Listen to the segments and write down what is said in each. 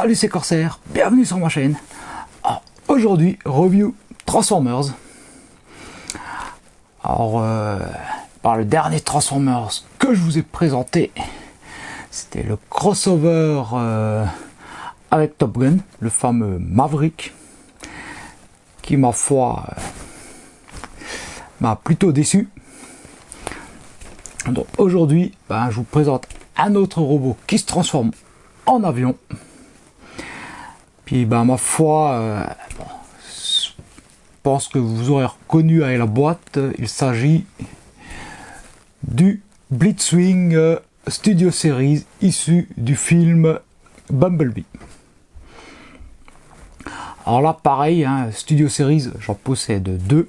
Salut, c'est Corsair, bienvenue sur ma chaîne. Aujourd'hui, review Transformers. Alors, le dernier Transformers que je vous ai présenté, c'était le crossover avec Top Gun, le fameux Maverick, qui, ma foi, m'a plutôt déçu. Donc aujourd'hui, je vous présente un autre robot qui se transforme en avion. Puis ma foi, je pense que vous aurez reconnu avec la boîte, il s'agit du Blitzwing Studio Series issu du film Bumblebee. Alors là pareil, Studio Series, j'en possède deux.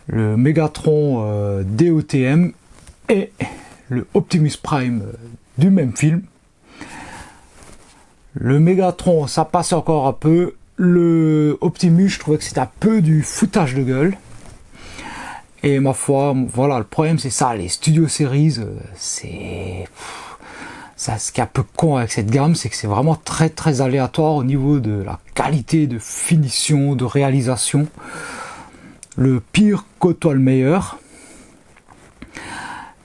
Le Megatron DOTM et le Optimus Prime du même film. Le Megatron, ça passe encore un peu. Le Optimus, je trouvais que c'était un peu du foutage de gueule. Et ma foi, voilà, le problème c'est ça, les Studio Series, c'est... Ça, ce qui est un peu con avec cette gamme, c'est que c'est vraiment très très aléatoire au niveau de la qualité de finition, de réalisation. Le pire côtoie le meilleur.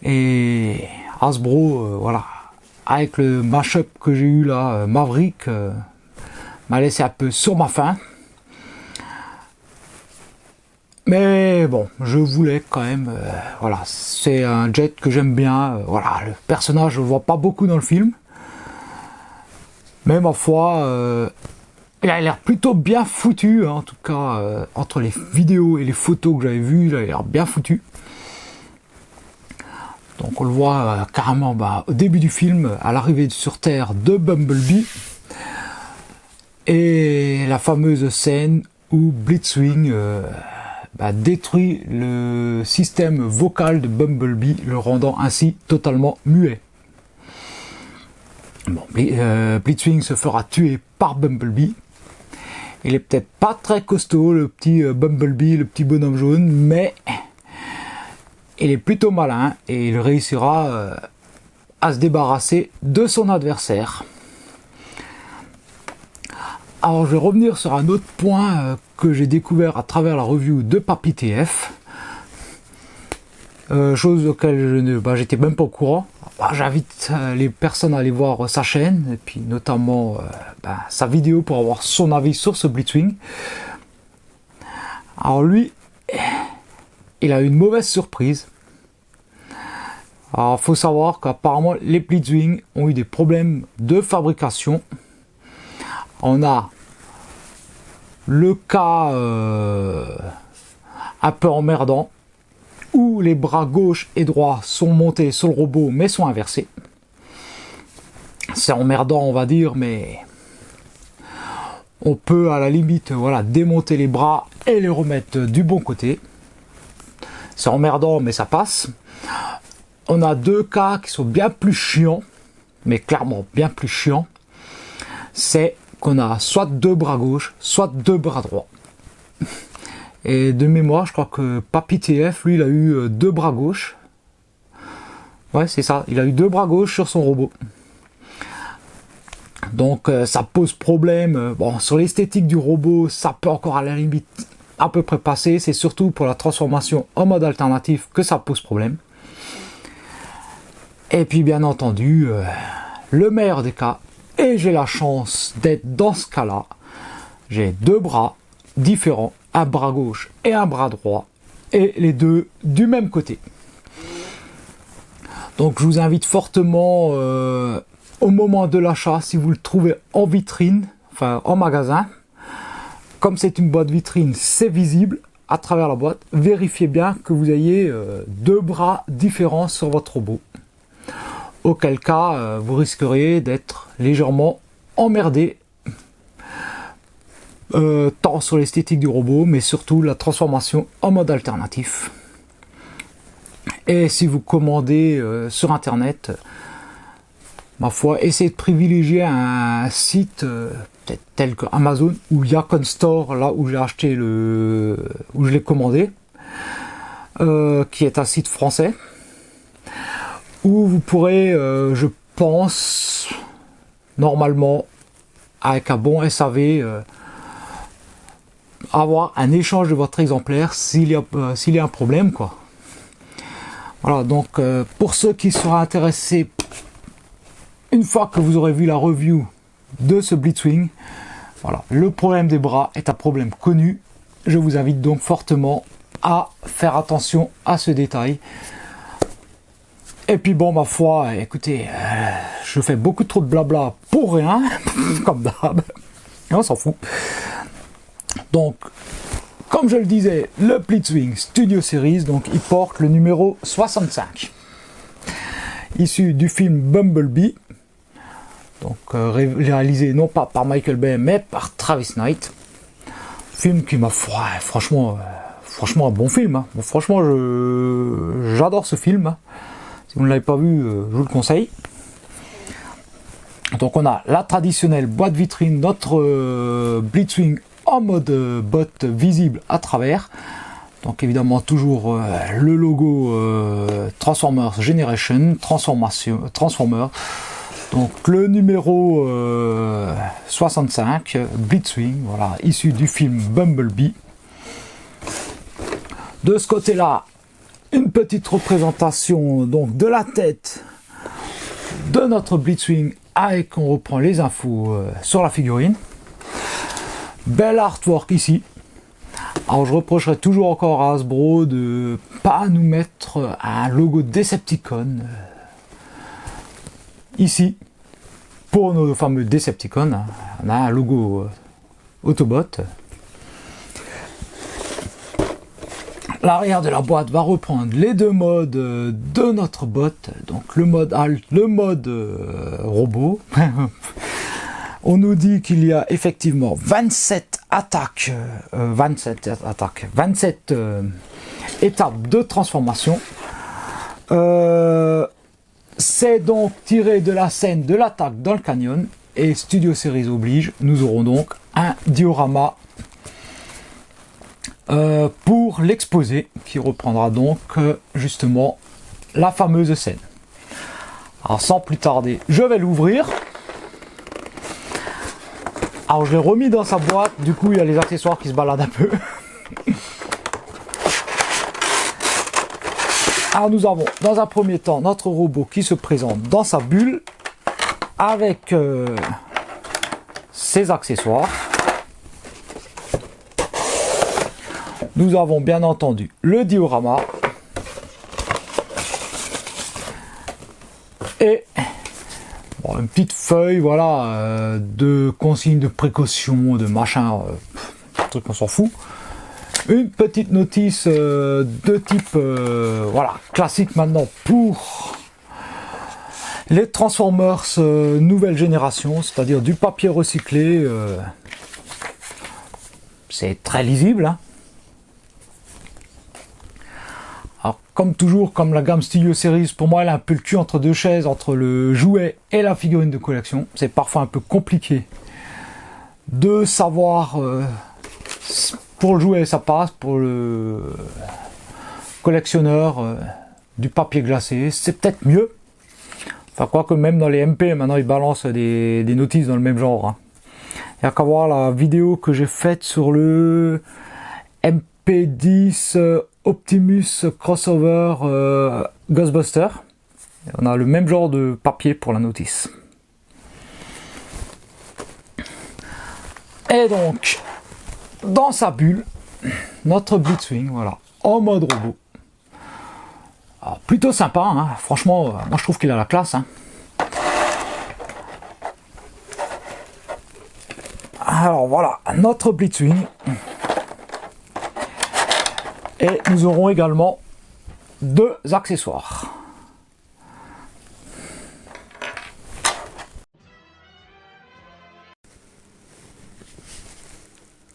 Et Hasbro, voilà, avec le mashup que j'ai eu là, Maverick, m'a laissé un peu sur ma faim. Mais bon, je voulais quand même, voilà, c'est un jet que j'aime bien. Voilà, le personnage, je le vois pas beaucoup dans le film. Mais ma foi, il a l'air plutôt bien foutu, en tout cas, entre les vidéos et les photos que j'avais vues, il a l'air bien foutu. Donc on le voit carrément au début du film, à l'arrivée sur Terre de Bumblebee. Et la fameuse scène où Blitzwing détruit le système vocal de Bumblebee, le rendant ainsi totalement muet. Bon, Blitzwing se fera tuer par Bumblebee. Il est peut-être pas très costaud, le petit Bumblebee, le petit bonhomme jaune, mais... il est plutôt malin et il réussira à se débarrasser de son adversaire. Alors je vais revenir sur un autre point que j'ai découvert à travers la review de Papy TF. Chose auquel j'étais même pas au courant. J'invite les personnes à aller voir sa chaîne et puis notamment sa vidéo pour avoir son avis sur ce Blitzwing. Alors lui, il a eu une mauvaise surprise. Alors, il faut savoir qu'apparemment, les Blitzwing ont eu des problèmes de fabrication. On a le cas un peu emmerdant, où les bras gauche et droit sont montés sur le robot, mais sont inversés. C'est emmerdant, on va dire, mais on peut à la limite, voilà, démonter les bras et les remettre du bon côté. C'est emmerdant, mais ça passe. On a deux cas qui sont bien plus chiants, mais clairement bien plus chiants. C'est qu'on a soit deux bras gauche, soit deux bras droits. Et de mémoire, je crois que Papy TF, lui, il a eu deux bras gauche. Ouais, c'est ça, il a eu deux bras gauche sur son robot. Donc ça pose problème. Bon, sur l'esthétique du robot, ça peut encore à la limite à peu près passer. C'est surtout pour la transformation en mode alternatif que ça pose problème. Et puis bien entendu, le meilleur des cas, et j'ai la chance d'être dans ce cas-là, j'ai deux bras différents, un bras gauche et un bras droit, et les deux du même côté. Donc je vous invite fortement, au moment de l'achat, si vous le trouvez en vitrine, enfin en magasin, comme c'est une boîte vitrine, c'est visible à travers la boîte, vérifiez bien que vous ayez deux bras différents sur votre robot. Auquel cas, vous risqueriez d'être légèrement emmerdé, tant sur l'esthétique du robot, mais surtout la transformation en mode alternatif. Et si vous commandez sur internet, ma foi, essayez de privilégier un site peut-être tel que Amazon ou Yakon Store, là où j'ai acheté où je l'ai commandé, qui est un site français. Où vous pourrez, je pense, normalement, avec un bon SAV, avoir un échange de votre exemplaire s'il y a un problème, quoi. Voilà, donc pour ceux qui seraient intéressés, une fois que vous aurez vu la review de ce Blitzwing, voilà, le problème des bras est un problème connu. Je vous invite donc fortement à faire attention à ce détail. Et puis bon, ma foi, écoutez, je fais beaucoup trop de blabla pour rien, comme d'hab, on s'en fout. Donc, comme je le disais, le Blitzwing Studio Series, donc il porte le numéro 65, issu du film Bumblebee, donc réalisé non pas par Michael Bay, mais par Travis Knight. Film qui m'a franchement un bon film. Hein. Bon, franchement, j'adore ce film. Hein. Si vous ne l'avez pas vu, je vous le conseille. Donc on a la traditionnelle boîte vitrine, notre Blitzwing en mode botte visible à travers. Donc évidemment toujours le logo Transformers Generation, Transformers. Donc le numéro 65, Blitzwing, voilà, issu du film Bumblebee. De ce côté-là, une petite représentation donc de la tête de notre Blitzwing avec, on reprend les infos sur la figurine. Bel artwork ici. Alors je reprocherai toujours encore à Hasbro de pas nous mettre un logo Decepticon ici pour nos fameux Decepticons. Hein. On a un logo Autobot. L'arrière de la boîte va reprendre les deux modes de notre bot, donc le mode alt, le mode robot. On nous dit qu'il y a effectivement 27 étapes de transformation. C'est donc tiré de la scène de l'attaque dans le canyon, et Studio Series oblige, nous aurons donc un diorama pour l'exposé qui reprendra donc justement la fameuse scène. Alors sans plus tarder, je vais l'ouvrir. Alors je l'ai remis dans sa boîte, du coup il y a les accessoires qui se baladent un peu. Alors nous avons dans un premier temps notre robot qui se présente dans sa bulle avec ses accessoires. Nous avons bien entendu le diorama et bon, une petite feuille, voilà, de consignes de précaution, de machin, truc on s'en fout. Une petite notice de type voilà, classique maintenant pour les Transformers nouvelle génération, c'est-à-dire du papier recyclé. C'est très lisible. Hein. Alors, comme toujours, comme la gamme Studio Series, pour moi, elle a un peu le cul entre deux chaises, entre le jouet et la figurine de collection. C'est parfois un peu compliqué de savoir... pour le jouet, ça passe. Pour le collectionneur, du papier glacé, c'est peut-être mieux. Enfin, quoique même dans les MP, maintenant, ils balancent des notices dans le même genre. Hein. Il n'y a qu'à voir la vidéo que j'ai faite sur le MP10 Optimus Crossover Ghostbuster. On a le même genre de papier pour la notice. Et donc, dans sa bulle, notre Blitzwing, voilà, en mode robot. Alors, plutôt sympa, hein. Franchement, moi je trouve qu'il a la classe. Hein. Alors voilà, notre Blitzwing. Et nous aurons également deux accessoires.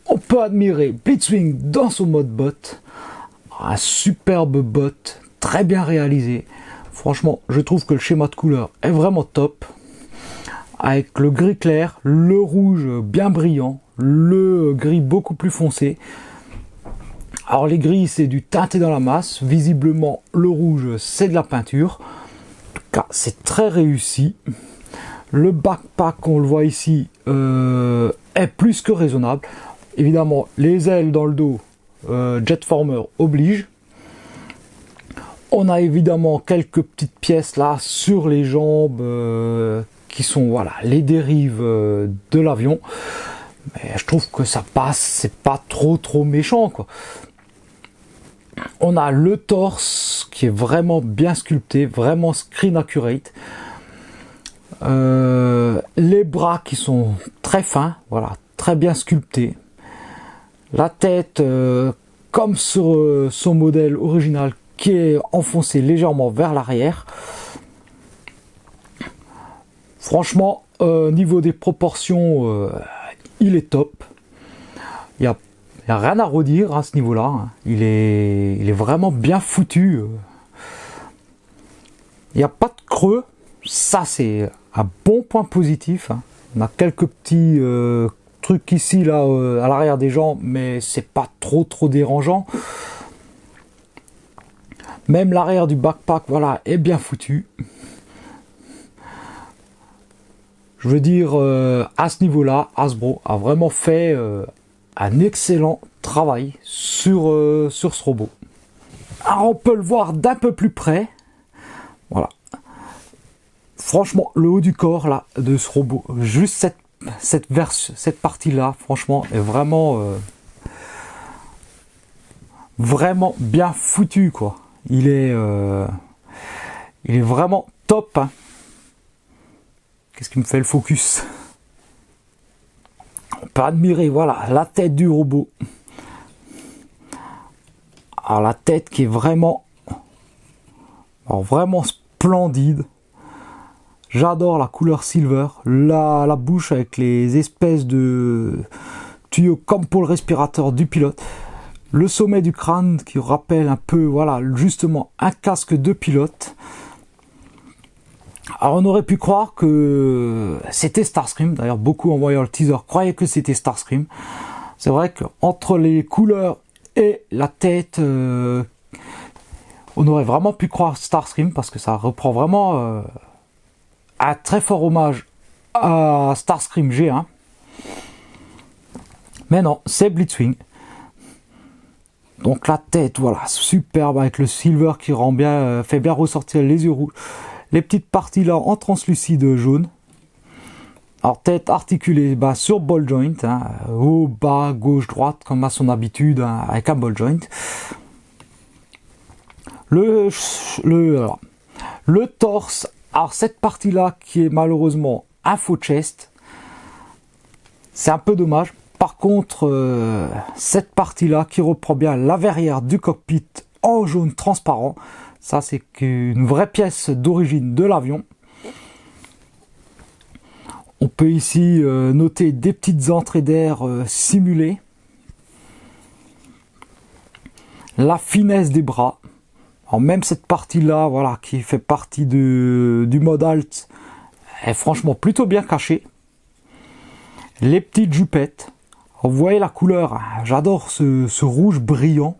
On peut admirer Blitzwing dans son mode bot. Un superbe bot, très bien réalisé. Franchement, je trouve que le schéma de couleur est vraiment top. Avec le gris clair, le rouge bien brillant, le gris beaucoup plus foncé. Alors les gris, c'est du teinté dans la masse. Visiblement, le rouge, c'est de la peinture. En tout cas, c'est très réussi. Le backpack, on le voit ici, est plus que raisonnable. Évidemment, les ailes dans le dos, Jetformer oblige. On a évidemment quelques petites pièces là sur les jambes qui sont voilà les dérives de l'avion. Mais je trouve que ça passe, c'est pas trop méchant quoi. On a le torse qui est vraiment bien sculpté, vraiment screen accurate. Les bras qui sont très fins, voilà, très bien sculptés. La tête, comme sur son modèle original, qui est enfoncé légèrement vers l'arrière. Franchement, niveau des proportions, il est top. Il n'y a rien à redire à ce niveau-là. Hein. Il est vraiment bien foutu. Il n'y a pas de creux. Ça, c'est un bon point positif. Hein. On a quelques petits trucs ici, là, à l'arrière des jambes, mais c'est pas trop dérangeant. Même l'arrière du backpack, voilà, est bien foutu. Je veux dire, à ce niveau-là, Hasbro a vraiment fait un excellent travail sur ce robot. Alors, on peut le voir d'un peu plus près. Voilà. Franchement, le haut du corps là de ce robot, juste cette partie-là, franchement, est vraiment bien foutu quoi. Il est vraiment top. Hein. Qu'est-ce qui me fait le focus? On peut admirer, voilà, la tête du robot. Alors la tête qui est vraiment splendide. J'adore la couleur silver, la bouche avec les espèces de tuyaux comme pour le respirateur du pilote. Le sommet du crâne qui rappelle un peu, voilà, justement un casque de pilote. Alors on aurait pu croire que c'était Starscream, d'ailleurs beaucoup en voyant le teaser croyaient que c'était Starscream. C'est vrai qu'entre les couleurs et la tête, on aurait vraiment pu croire Starscream parce que ça reprend vraiment un très fort hommage à Starscream G1. Mais non, c'est Blitzwing. Donc la tête, voilà, superbe avec le silver qui rend bien, fait bien ressortir les yeux rouges. Les petites parties là en translucide jaune. Alors tête articulée sur ball joint, hein, haut, bas, gauche, droite, comme à son habitude, hein, avec un ball joint. Le torse, alors cette partie là qui est malheureusement un faux chest, c'est un peu dommage. Par contre, cette partie-là qui reprend bien la verrière du cockpit en jaune transparent, ça c'est une vraie pièce d'origine de l'avion. On peut ici noter des petites entrées d'air simulées. La finesse des bras. Alors même cette partie-là, voilà, qui fait partie du mode alt, est franchement plutôt bien cachée. Les petites jupettes. Vous voyez la couleur, j'adore ce rouge brillant.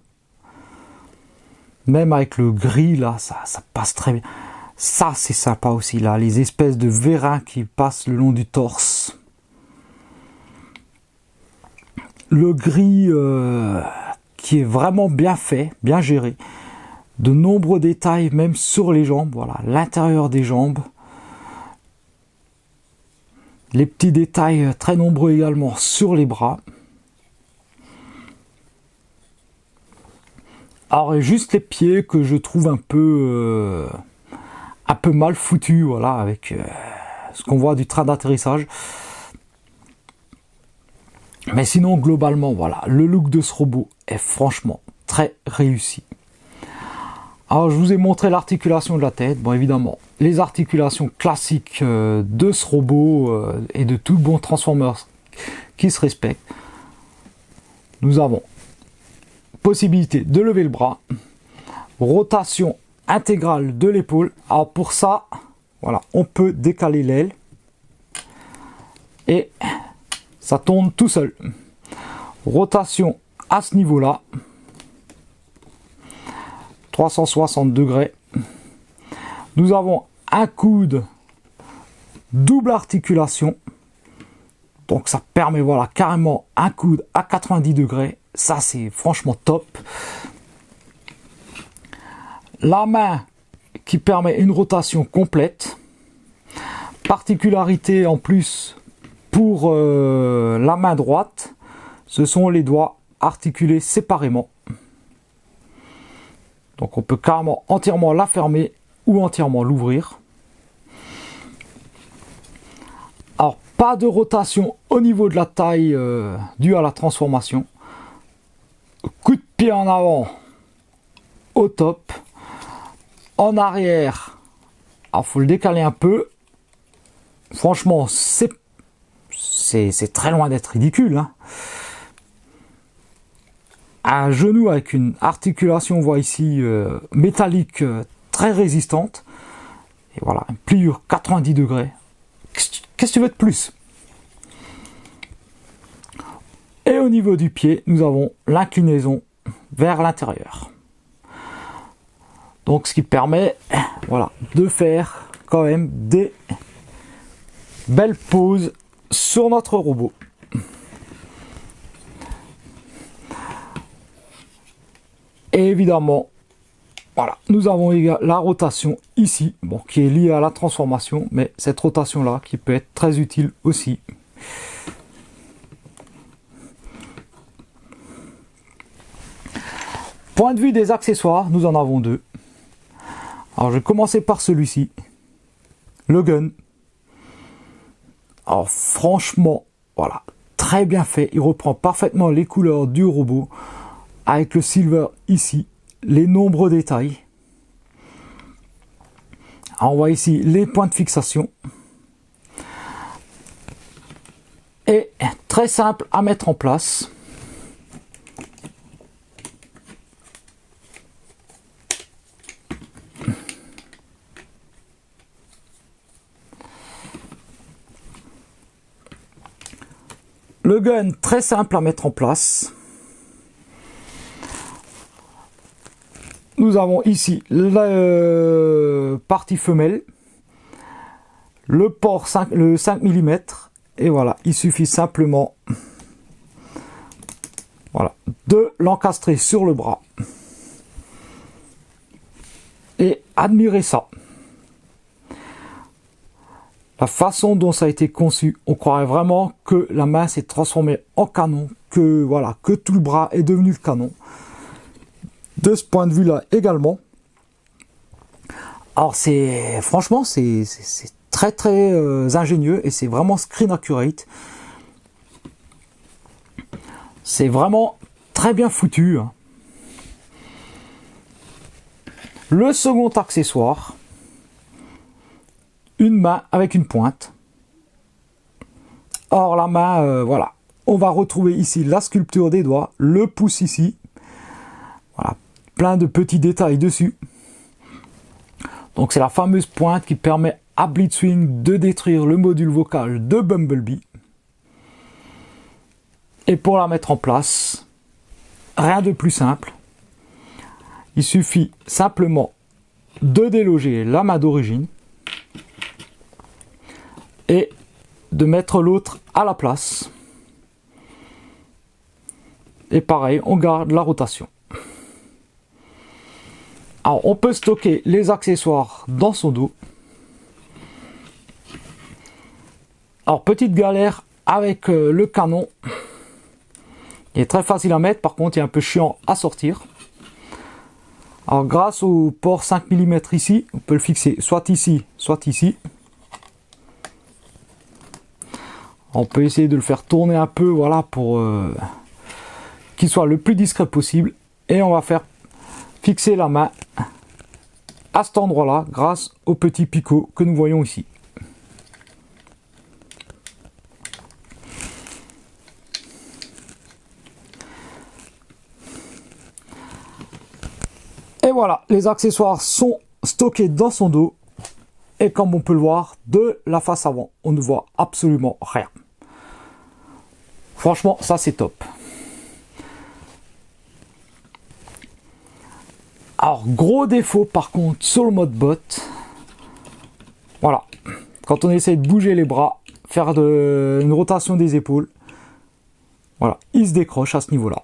Même avec le gris là, ça passe très bien. Ça c'est sympa aussi là, les espèces de vérins qui passent le long du torse. Le gris qui est vraiment bien fait, bien géré. De nombreux détails même sur les jambes, voilà, l'intérieur des jambes. Les petits détails très nombreux également sur les bras. Alors juste les pieds que je trouve un peu mal foutus, voilà, avec ce qu'on voit du train d'atterrissage. Mais sinon globalement, voilà, le look de ce robot est franchement très réussi. Alors je vous ai montré l'articulation de la tête, bon évidemment, les articulations classiques de ce robot et de tout bon Transformers qui se respecte. Nous avons possibilité de lever le bras, rotation intégrale de l'épaule. Alors pour ça, voilà, on peut décaler l'aile et ça tourne tout seul. Rotation à ce niveau-là, 360 degrés. Nous avons un coude double articulation. Donc ça permet voilà carrément un coude à 90 degrés. Ça c'est franchement top. La main qui permet une rotation complète. Particularité en plus pour la main droite, ce sont les doigts articulés séparément. Donc on peut carrément entièrement la fermer ou entièrement l'ouvrir. Alors pas de rotation au niveau de la taille due à la transformation. Coup de pied en avant au top. En arrière, alors faut le décaler un peu. Franchement, c'est très loin d'être ridicule. Hein. Un genou avec une articulation, on voit ici, métallique, très résistante. Et voilà, une pliure 90 degrés. Qu'est-ce que tu veux de plus? Et au niveau du pied, nous avons l'inclinaison vers l'intérieur. Donc ce qui permet voilà, de faire quand même des belles poses sur notre robot. Et évidemment, voilà, nous avons la rotation ici, bon, qui est liée à la transformation, mais cette rotation-là qui peut être très utile aussi. Point de vue des accessoires, nous en avons deux. Alors je vais commencer par celui-ci, le gun. Alors franchement, voilà, très bien fait. Il reprend parfaitement les couleurs du robot avec le silver ici, les nombreux détails. Alors, on voit ici les points de fixation. Et très simple à mettre en place. Le gun, très simple à mettre en place. Nous avons ici la partie femelle, le port le 5 mm, et voilà, il suffit simplement voilà, de l'encastrer sur le bras. Et admirez ça. La façon dont ça a été conçu, on croirait vraiment que la main s'est transformée en canon, que voilà, que tout le bras est devenu le canon. De ce point de vue là également. Alors franchement c'est très très ingénieux et c'est vraiment screen accurate. C'est vraiment très bien foutu. Le second accessoire, une main avec une pointe. Or la main, voilà, on va retrouver ici la sculpture des doigts, le pouce ici. Voilà, plein de petits détails dessus. Donc c'est la fameuse pointe qui permet à Blitzwing de détruire le module vocal de Bumblebee. Et pour la mettre en place, rien de plus simple. Il suffit simplement de déloger la main d'origine et de mettre l'autre à la place. Et pareil, on garde la rotation. Alors, on peut stocker les accessoires dans son dos. Alors, petite galère avec le canon. Il est très facile à mettre, par contre, il est un peu chiant à sortir. Alors, grâce au port 5 mm ici, on peut le fixer soit ici, soit ici. On peut essayer de le faire tourner un peu, voilà, pour qu'il soit le plus discret possible. Et on va faire fixer la main à cet endroit-là grâce au petit picot que nous voyons ici. Et voilà, les accessoires sont stockés dans son dos. Et comme on peut le voir, de la face avant, on ne voit absolument rien. Franchement, ça c'est top. Alors, gros défaut par contre sur le mode bot. Voilà. quand on essaie de bouger les bras, faire une rotation des épaules, voilà, il se décroche à ce niveau-là.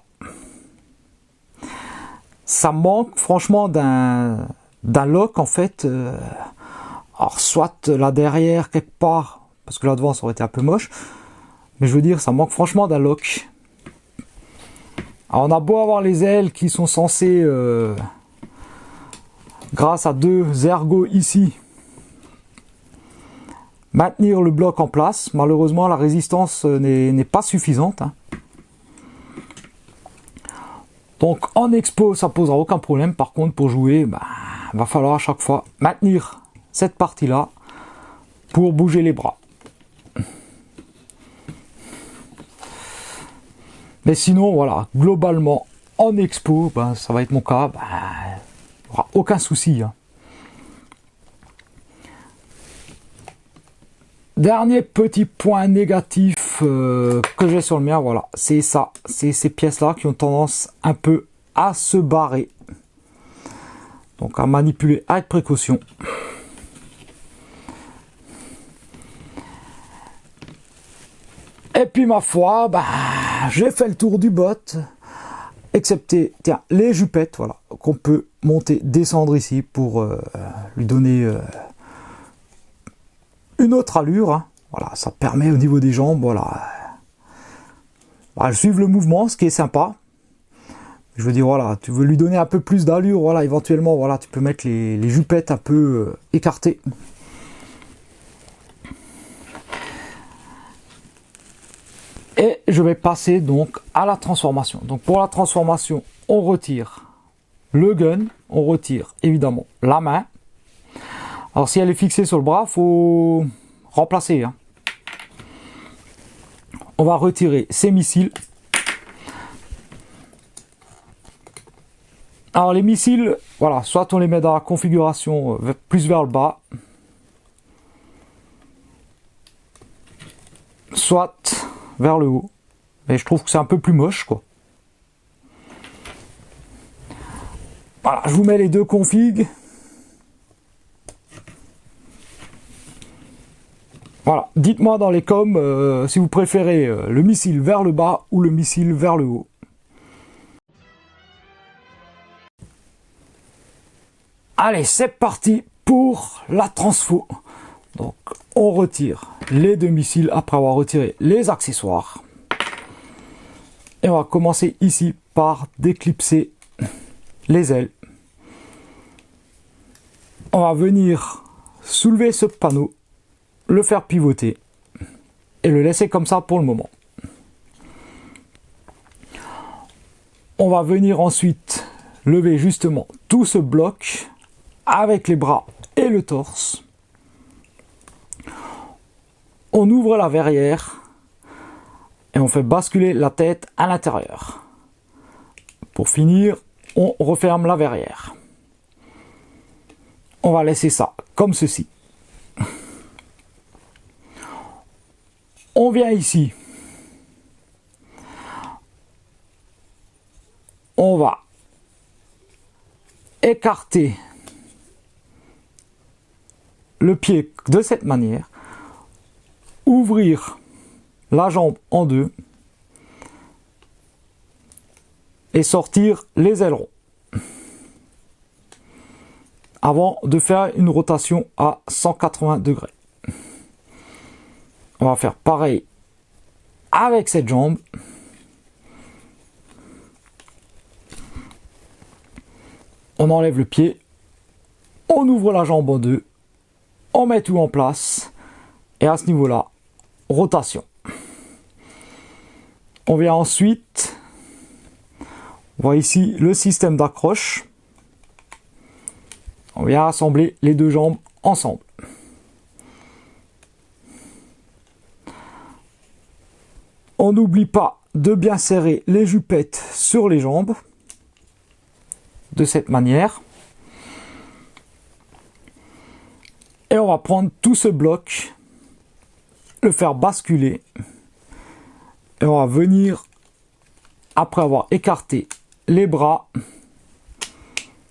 Ça manque franchement d'un lock en fait. Alors soit là derrière quelque part, parce que là devant ça aurait été un peu moche, mais je veux dire ça manque franchement d'un lock. Alors on a beau avoir les ailes qui sont censées, grâce à deux ergots ici, maintenir le bloc en place. Malheureusement la résistance n'est pas suffisante, hein. Donc en expo ça posera aucun problème. Par contre pour jouer, va falloir à chaque fois maintenir cette partie là pour bouger les bras. Mais sinon voilà, globalement en expo, ça va être mon cas, il n'y aura aucun souci, hein. Dernier petit point négatif que j'ai sur le mien, voilà, c'est ça, c'est ces pièces-là qui ont tendance un peu à se barrer. Donc à manipuler avec précaution. Et puis ma foi, j'ai fait le tour du bot, excepté tiens, les jupettes, voilà, qu'on peut monter, descendre ici pour lui donner une autre allure, hein. Voilà, ça permet au niveau des jambes, voilà, suivre le mouvement, ce qui est sympa. Je veux dire, voilà, tu veux lui donner un peu plus d'allure, voilà, éventuellement, voilà, tu peux mettre les jupettes un peu écartées. Et je vais passer donc à la transformation. Donc pour la transformation, on retire le gun, on retire évidemment la main. Alors si elle est fixée sur le bras, il faut remplacer, hein. On va retirer ces missiles. Alors les missiles, voilà, soit on les met dans la configuration plus vers le bas, soit vers le haut. Mais je trouve que c'est un peu plus moche, quoi. Voilà, je vous mets les deux configs. Voilà, dites-moi dans les coms si vous préférez le missile vers le bas ou le missile vers le haut. Allez, c'est parti pour la transfo. Donc, on retire les deux missiles après avoir retiré les accessoires. Et on va commencer ici par déclipser les ailes. On va venir soulever ce panneau, le faire pivoter et le laisser comme ça pour le moment. On va venir ensuite lever justement tout ce bloc avec les bras et le torse. On ouvre la verrière et on fait basculer la tête à l'intérieur. Pour finir, on referme la verrière. On va laisser ça comme ceci. On vient ici. On va écarter le pied de cette manière, ouvrir la jambe en deux et sortir les ailerons avant de faire une rotation à 180 degrés. On va faire pareil avec cette jambe. On enlève le pied, on ouvre la jambe en deux, on met tout en place et à ce niveau-là, rotation. On vient ensuite, on voit ici le système d'accroche. On vient assembler les deux jambes ensemble. On n'oublie pas de bien serrer les jupettes sur les jambes, de cette manière. Et on va prendre tout ce bloc, le faire basculer, et on va venir, après avoir écarté les bras,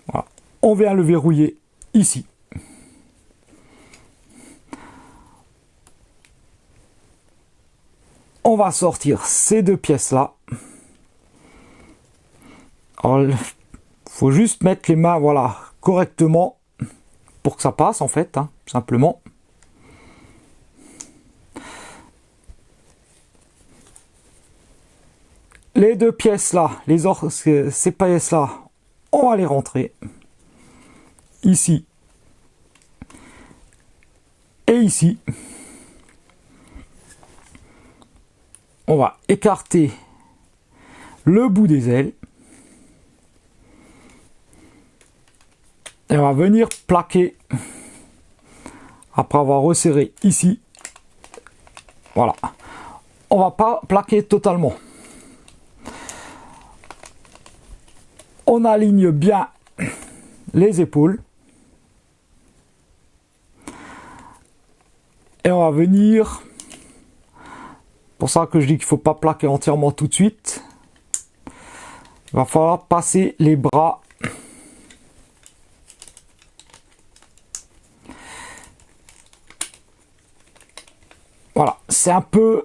voilà, on vient le verrouiller ici. on va sortir ces deux pièces là. Alors, faut juste mettre les mains, voilà, correctement pour que ça passe en fait, hein, simplement. Les deux pièces là, ces pièces là, on va les rentrer ici et ici. On va écarter le bout des ailes. Et on va venir plaquer après avoir resserré ici. Voilà. On va pas plaquer totalement. On aligne bien les épaules. Et on va venir... Pour ça que je dis qu'il ne faut pas plaquer entièrement tout de suite. Il va falloir passer les bras. Voilà, c'est un peu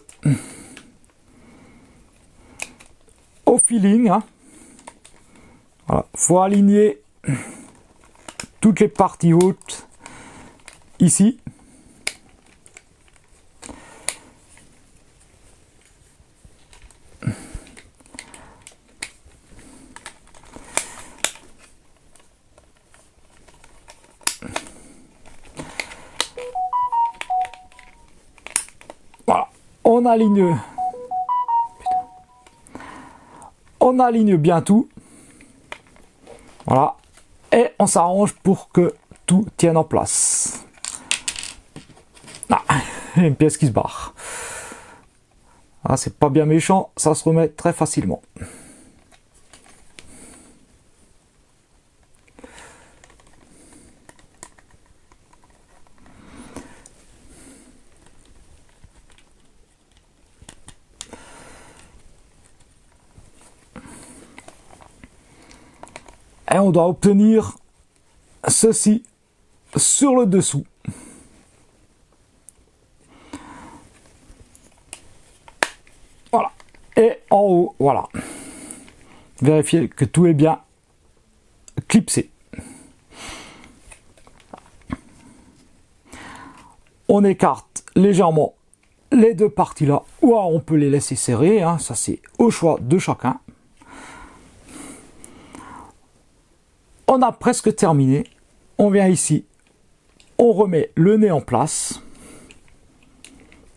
au feeling, hein. Voilà, faut aligner toutes les parties hautes ici. Voilà, on aligne bien tout. Voilà, et on s'arrange pour que tout tienne en place. Ah, il y a une pièce qui se barre. Ah, c'est pas bien méchant, ça se remet très facilement. Et on doit obtenir ceci sur le dessous. Voilà. Et en haut, voilà. Vérifier que tout est bien clipsé. On écarte légèrement les deux parties là, ou alors on peut les laisser serrer, hein, ça c'est au choix de chacun. On a presque terminé. On vient ici, on remet le nez en place,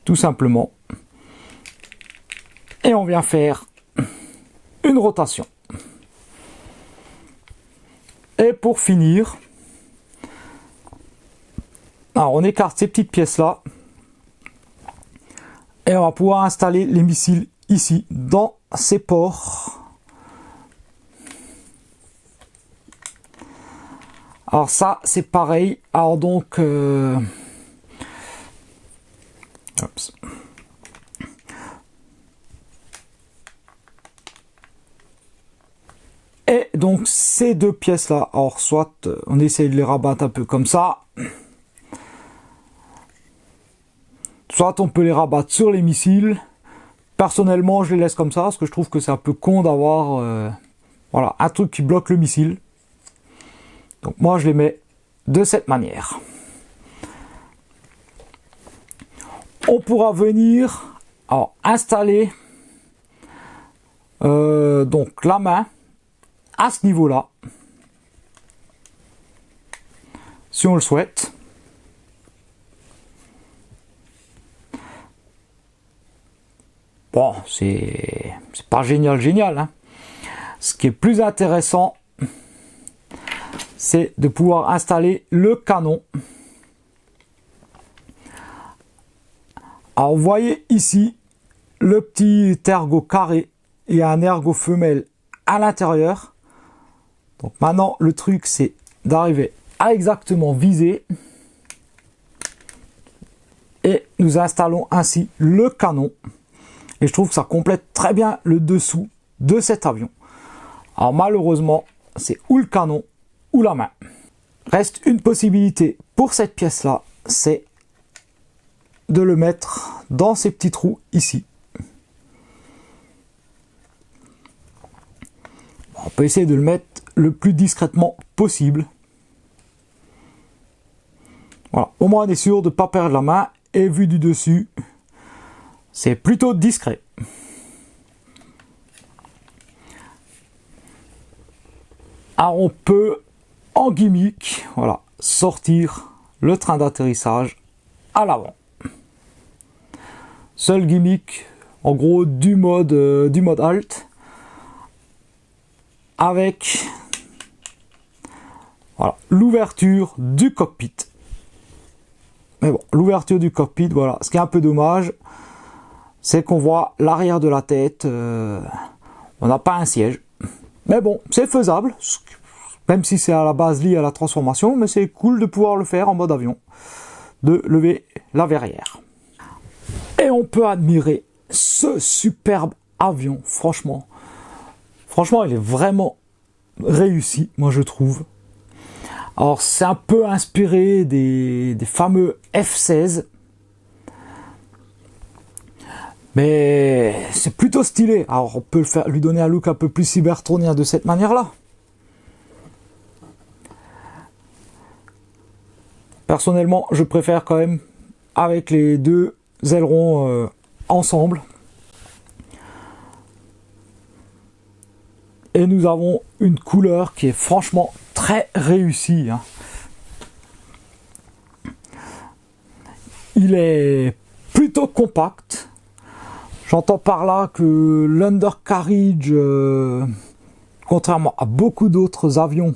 tout simplement, et on vient faire une rotation. Et pour finir, alors on écarte ces petites pièces là, et on va pouvoir installer les missiles ici, dans ces pores. Alors ça, c'est pareil. Alors donc... Et donc ces deux pièces là, alors soit on essaye de les rabattre un peu comme ça, soit on peut les rabattre sur les missiles. Personnellement, je les laisse comme ça parce que je trouve que c'est un peu con d'avoir voilà, un truc qui bloque le missile. Donc moi je les mets de cette manière. On pourra venir alors, installer donc la main à ce niveau-là, si on le souhaite. Bon, c'est pas génial, hein. Ce qui est plus intéressant, c'est de pouvoir installer le canon. Alors vous voyez ici le petit ergot carré et un ergot femelle à l'intérieur. Donc maintenant le truc c'est d'arriver à exactement viser. Et nous installons ainsi le canon. Et je trouve que ça complète très bien le dessous de cet avion. Alors malheureusement, c'est ou le canon ou la main. Reste une possibilité pour cette pièce-là, c'est de le mettre dans ces petits trous ici. On peut essayer de le mettre le plus discrètement possible. Voilà, au moins on est sûr de ne pas perdre la main, et vu du dessus, c'est plutôt discret. Alors on peut, en gimmick, voilà, sortir le train d'atterrissage à l'avant. Seul gimmick, en gros, du mode alt, avec voilà, l'ouverture du cockpit. Mais bon, l'ouverture du cockpit, voilà, ce qui est un peu dommage, c'est qu'on voit l'arrière de la tête, on n'a pas un siège. Mais bon, c'est faisable, même si c'est à la base lié à la transformation, mais c'est cool de pouvoir le faire en mode avion, de lever la verrière. Et on peut admirer ce superbe avion, franchement, il est vraiment réussi, moi je trouve. Alors c'est un peu inspiré des fameux F-16, mais c'est plutôt stylé. Alors on peut lui donner un look un peu plus cybertronien de cette manière-là. Personnellement, je préfère quand même avec les deux ailerons ensemble. Et nous avons une couleur qui est franchement très réussie. Hein. Il est plutôt compact. J'entends par là que l'undercarriage, contrairement à beaucoup d'autres avions,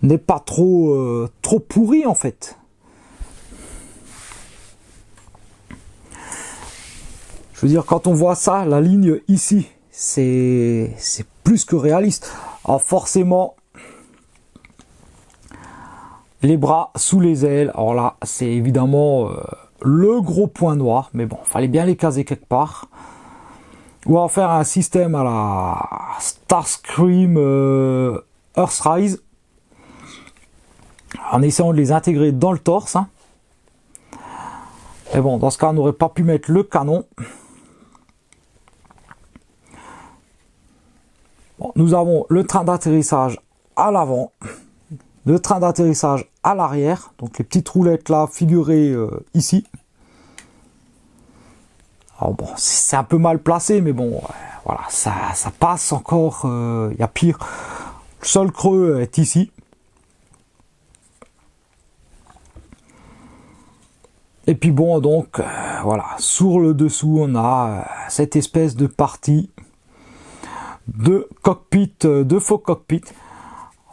n'est pas trop pourri en fait. Je veux dire, quand on voit ça, la ligne ici, c'est plus que réaliste. Alors forcément, les bras sous les ailes, alors là, c'est évidemment le gros point noir, mais bon, fallait bien les caser quelque part. Ou en faire un système à la Starscream Earthrise, en essayant de les intégrer dans le torse. Hein. Et bon, dans ce cas, on n'aurait pas pu mettre le canon. Bon, nous avons le train d'atterrissage à l'avant, le train d'atterrissage à l'arrière, donc les petites roulettes là figurées ici. Alors bon, c'est un peu mal placé, mais bon, voilà, ça passe encore, il y a pire. Le seul creux est ici. Et puis bon, donc, voilà, sur le dessous, on a cette espèce de partie de cockpit, de faux cockpit.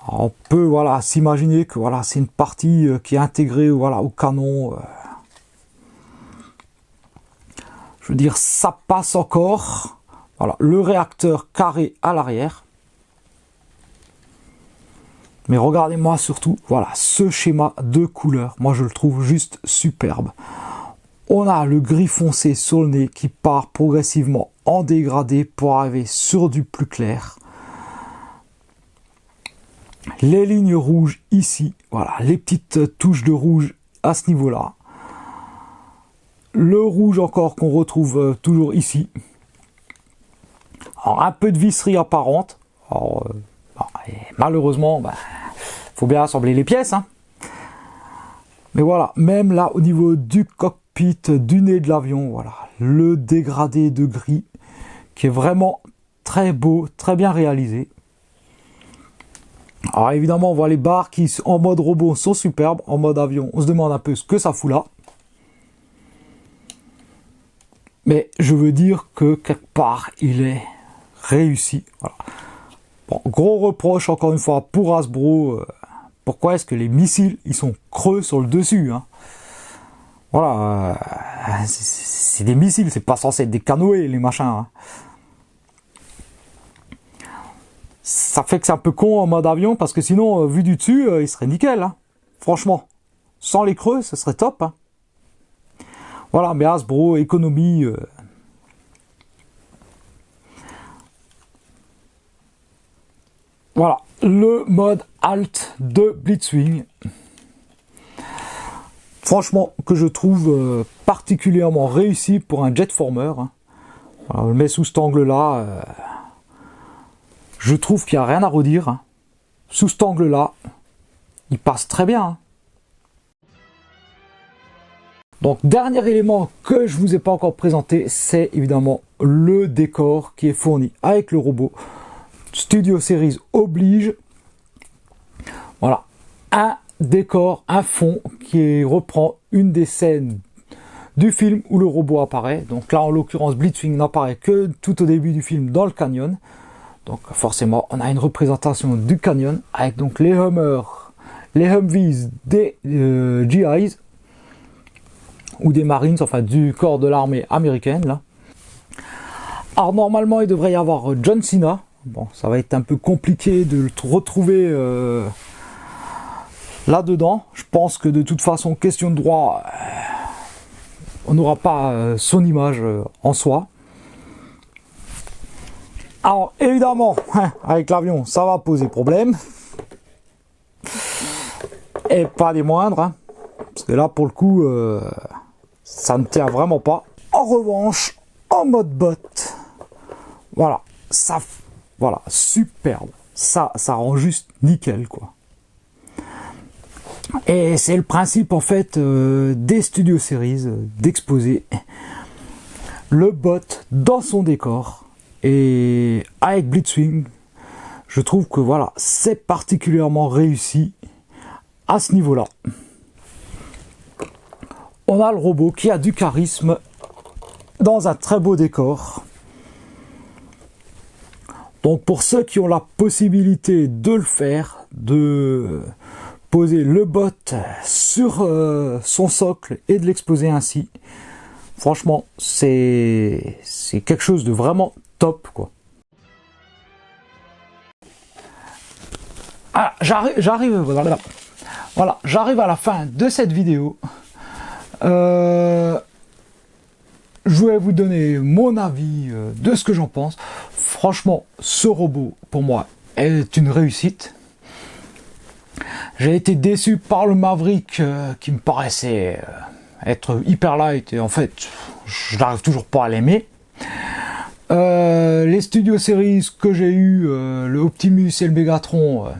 Alors, on peut voilà s'imaginer que voilà c'est une partie qui est intégrée voilà au canon. Je veux dire, ça passe encore. Voilà, le réacteur carré à l'arrière. Mais regardez-moi surtout, voilà, ce schéma de couleur. Moi, je le trouve juste superbe. On a le gris foncé sur le nez qui part progressivement en dégradé pour arriver sur du plus clair. Les lignes rouges ici, voilà, les petites touches de rouge à ce niveau-là. Le rouge encore qu'on retrouve toujours ici. Alors, un peu de visserie apparente. Alors, malheureusement, faut bien assembler les pièces. Hein. Mais voilà, même là, au niveau du cockpit, du nez de l'avion, voilà, le dégradé de gris qui est vraiment très beau, très bien réalisé. Alors évidemment, on voit les barres qui, en mode robot, sont superbes. En mode avion, on se demande un peu ce que ça fout là. Mais je veux dire que quelque part, il est réussi. Voilà. Bon, gros reproche encore une fois pour Hasbro. Pourquoi est-ce que les missiles ils sont creux sur le dessus hein. Voilà, c'est des missiles, c'est pas censé être des canoës les machins. Hein. Ça fait que c'est un peu con en mode avion parce que sinon, vu du dessus, il serait nickel. Hein. Franchement, sans les creux, ce serait top. Hein. Voilà, mais Hasbro, économie. Voilà, le mode alt de Blitzwing. Franchement, que je trouve particulièrement réussi pour un jetformer. Hein. Voilà, on le met sous cet angle-là. je trouve qu'il n'y a rien à redire. Hein. Sous cet angle-là, il passe très bien. Hein. Donc, dernier élément que je vous ai pas encore présenté, c'est évidemment le décor qui est fourni avec le robot. Studio Series oblige. Voilà, un décor, un fond qui reprend une des scènes du film où le robot apparaît. Donc là, en l'occurrence, Blitzwing n'apparaît que tout au début du film dans le canyon. Donc forcément, on a une représentation du canyon avec donc les Hummers, les Humvees des GIs ou des Marines, enfin du corps de l'armée américaine là. Alors normalement, il devrait y avoir John Cena. Bon, ça va être un peu compliqué de le retrouver là-dedans. Je pense que de toute façon, question de droit, on n'aura pas son image en soi. Alors évidemment, avec l'avion, ça va poser problème. Et pas des moindres. Hein, parce que là, pour le coup, ça ne tient vraiment pas. En revanche, en mode bot, voilà, ça... Voilà, superbe. Ça rend juste nickel, quoi. Et c'est le principe, en fait, des Studio Series, d'exposer le bot dans son décor. Et avec Blitzwing, je trouve que, voilà, c'est particulièrement réussi à ce niveau-là. On a le robot qui a du charisme dans un très beau décor. Donc pour ceux qui ont la possibilité de le faire, de poser le bot sur son socle et de l'exposer ainsi, franchement c'est quelque chose de vraiment top, quoi. Ah, j'arrive à la fin de cette vidéo. Je vais vous donner mon avis de ce que j'en pense. Franchement, ce robot, pour moi, est une réussite. J'ai été déçu par le Maverick qui me paraissait être hyper light et en fait, je n'arrive toujours pas à l'aimer. Les Studio Series que j'ai eu, le Optimus et le Megatron,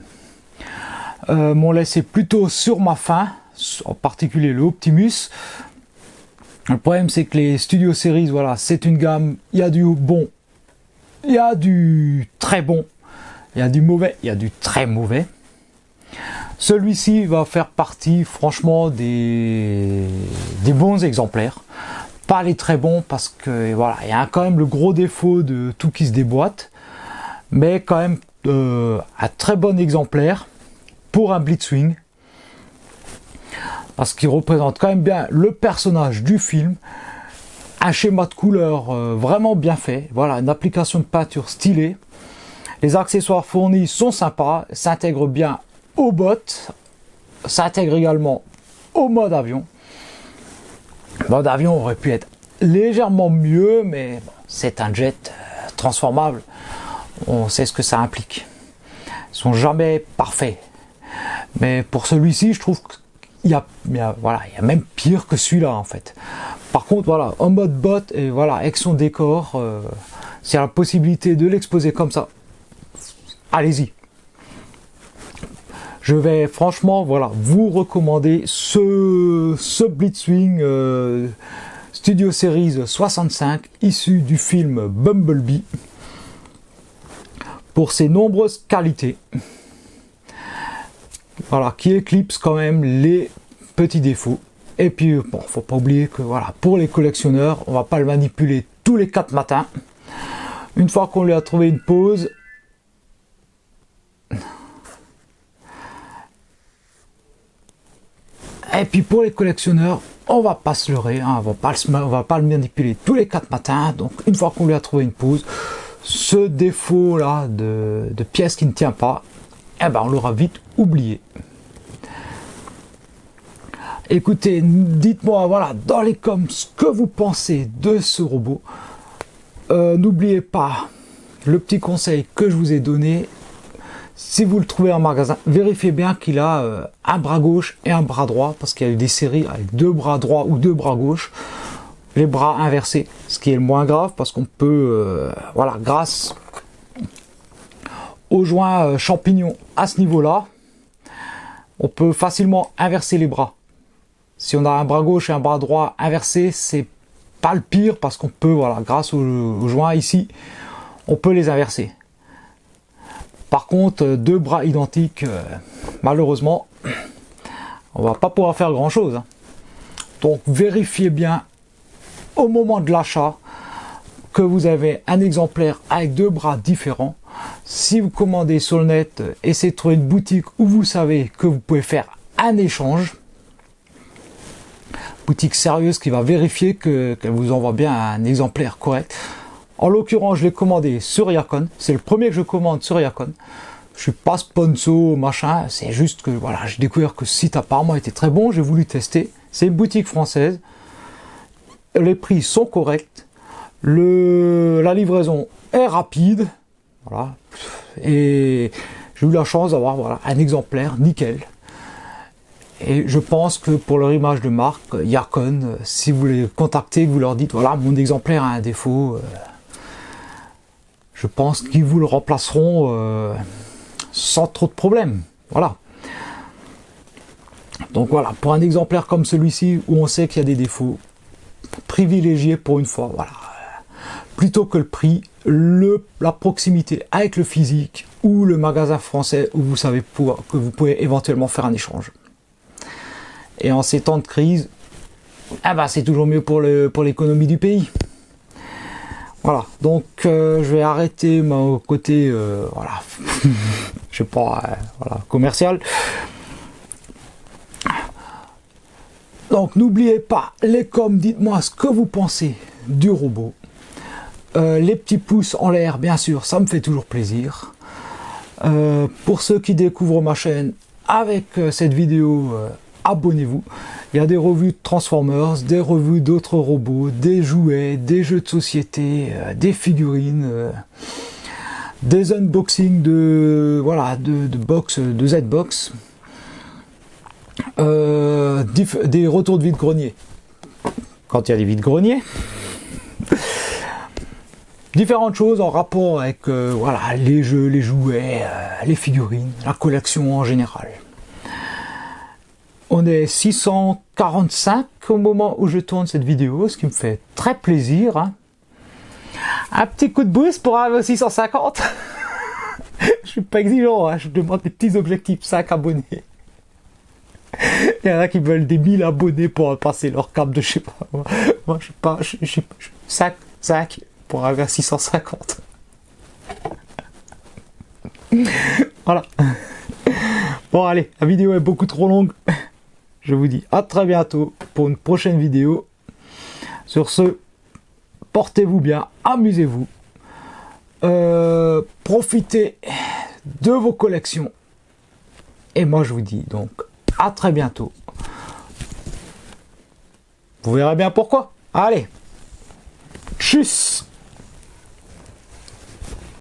m'ont laissé plutôt sur ma faim, en particulier le Optimus. Le problème, c'est que les Studio Series, voilà, c'est une gamme, il y a du bon, il y a du très bon, il y a du mauvais, il y a du très mauvais. Celui-ci va faire partie, franchement, des bons exemplaires. Pas les très bons, parce que, voilà, il y a quand même le gros défaut de tout qui se déboîte. Mais quand même, un très bon exemplaire pour un Blitzwing. Parce qu'il représente quand même bien le personnage du film, un schéma de couleur vraiment bien fait, voilà, une application de peinture stylée, les accessoires fournis sont sympas, s'intègrent bien au bot, s'intègrent également au mode avion. Le mode avion aurait pu être légèrement mieux, mais bon, c'est un jet transformable, on sait ce que ça implique. Ils sont jamais parfaits, mais pour celui-ci, je trouve que il y a même pire que celui-là en fait. Par contre, voilà, en mode bot et voilà, avec son décor, s'il y a la possibilité de l'exposer comme ça, allez-y. Je vais franchement, voilà, vous recommander ce Blitzwing Studio Series 65 issu du film Bumblebee pour ses nombreuses qualités. Voilà, qui éclipse quand même les petits défauts. Et puis, bon, faut pas oublier que voilà, pour les collectionneurs, on va pas le manipuler tous les 4 matins. Une fois qu'on lui a trouvé une pause, et puis pour les collectionneurs, on va pas se leurrer, hein, on va pas le manipuler tous les 4 matins. Donc une fois qu'on lui a trouvé une pause, ce défaut là de pièce qui ne tient pas, eh ben on l'aura vite oublié. Écoutez, dites-moi voilà dans les coms ce que vous pensez de ce robot. N'oubliez pas le petit conseil que je vous ai donné. Si vous le trouvez en magasin, vérifiez bien qu'il a un bras gauche et un bras droit, parce qu'il y a eu des séries avec 2 bras droits ou 2 bras gauches, les bras inversés, ce qui est le moins grave, parce qu'on peut, voilà, grâce au joint champignon à ce niveau-là, on peut facilement inverser les bras. Si on a un bras gauche et un bras droit inversé, c'est pas le pire parce qu'on peut, voilà, grâce au joint ici, on peut les inverser. Par contre, deux bras identiques, malheureusement, on va pas pouvoir faire grand chose. Donc vérifiez bien au moment de l'achat que vous avez un exemplaire avec deux bras différents. Si vous commandez sur le net, essayez de trouver une boutique où vous savez que vous pouvez faire un échange. Boutique sérieuse qui va vérifier qu'elle vous envoie bien un exemplaire correct. En l'occurrence, je l'ai commandé sur Yacon. C'est le premier que je commande sur Yacon. Je suis pas sponsor, machin. C'est juste que voilà, j'ai découvert que ce site apparemment était très bon. J'ai voulu tester. C'est une boutique française. Les prix sont corrects. La livraison est rapide. Voilà. Et j'ai eu la chance d'avoir voilà, un exemplaire nickel. Et je pense que pour leur image de marque, Yacon, si vous les contactez, vous leur dites voilà, mon exemplaire a un défaut, je pense qu'ils vous le remplaceront sans trop de problèmes. Voilà. Donc voilà, pour un exemplaire comme celui-ci où on sait qu'il y a des défauts, privilégié pour une fois, voilà. Plutôt que le prix, la proximité avec le physique ou le magasin français où vous savez que vous pouvez éventuellement faire un échange. Et en ces temps de crise, ah bah, c'est toujours mieux pour l'économie du pays. Voilà, donc je vais arrêter mon côté voilà, je sais pas, voilà, commercial. Donc n'oubliez pas, les coms, dites-moi ce que vous pensez du robot. Les petits pouces en l'air, bien sûr, ça me fait toujours plaisir. Pour ceux qui découvrent ma chaîne avec cette vidéo, abonnez-vous. Il y a des revues de Transformers, des revues d'autres robots, des jouets, des jeux de société, des figurines, des unboxings de box, de Z-Box, des retours de vide-grenier quand il y a des vide-greniers. Différentes choses en rapport avec voilà, les jeux, les jouets, les figurines, la collection en général. On est 645 au moment où je tourne cette vidéo, ce qui me fait très plaisir. Hein. Un petit coup de boost pour arriver aux 650. Je suis pas exigeant, hein. Je demande des petits objectifs, 5 abonnés. Il y en a qui veulent des 1000 abonnés pour passer leur cap de je sais pas. Moi je sais pas, 5 pour arriver à 650. Voilà. Bon allez, la vidéo est beaucoup trop longue. Je vous dis à très bientôt pour une prochaine vidéo. Sur ce, portez-vous bien, amusez-vous. Profitez de vos collections. Et moi je vous dis donc à très bientôt. Vous verrez bien pourquoi. Allez, tchuss.